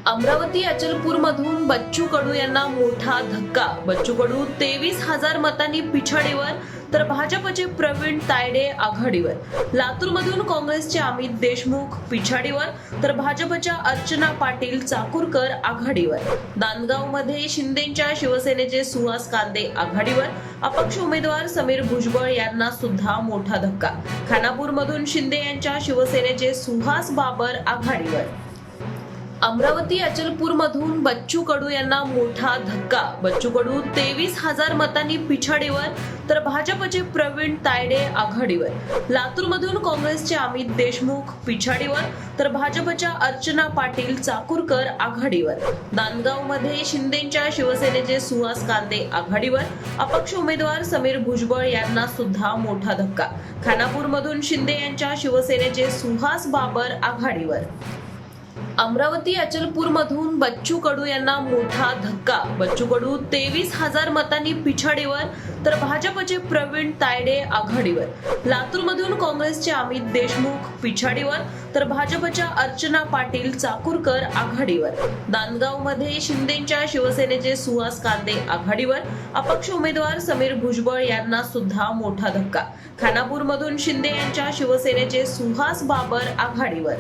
अमरावती अचलपूरमधून बच्चू कडू यांना मोठा धक्का. बच्चू कडू 23,000 मतांनी पिछाडीवर तर भाजपचे प्रवीण तायडे आघाडीवर. लातूरमधून काँग्रेसचे अमित देशमुख पिछाडीवर तर भाजपच्या अर्चना पाटील चाकूरकर आघाडीवर. नांदगावमध्ये शिंदेच्या शिवसेनेचे सुहास कांदे आघाडीवर. अपक्ष उमेदवार समीर भुजबळ यांना सुद्धा मोठा धक्का. खानापूरमधून शिंदे यांच्या शिवसेनेचे सुहास बाबर आघाडीवर. अमरावती अचलपूरमधून बच्चू कडू यांना मोठा धक्का. बच्चू कडू 23,000 मतांनी पिछाडीवर तर भाजपचे प्रवीण तायडे आघाडीवर. लातूरमधून काँग्रेसचे अमित देशमुख पिछाडीवर तर भाजपच्या अर्चना पाटील चाकूरकर आघाडीवर. नांदगावमध्ये शिंदेच्या शिवसेनेचे सुहास कांदे आघाडीवर. अपक्ष उमेदवार समीर भुजबळ यांना सुद्धा मोठा धक्का. खानापूरमधून शिंदे यांच्या शिवसेनेचे सुहास बाबर आघाडीवर. अमरावती अचलपूरमधून बच्चू कडू यांना मोठा धक्का. बच्चू कडू 23,000 मतांनी पिछाडीवर तर भाजपचे प्रवीण तायडे आघाडीवर. लातूरमधून काँग्रेसचे अमित देशमुख पिछाडीवर तर भाजपच्या अर्चना पाटील चाकूरकर आघाडीवर. नांदगावमध्ये शिंदेच्या शिवसेनेचे सुहास कांदे आघाडीवर. अपक्ष उमेदवार समीर भुजबळ यांना सुद्धा मोठा धक्का. खानापूरमधून शिंदे यांच्या शिवसेनेचे सुहास बाबर आघाडीवर.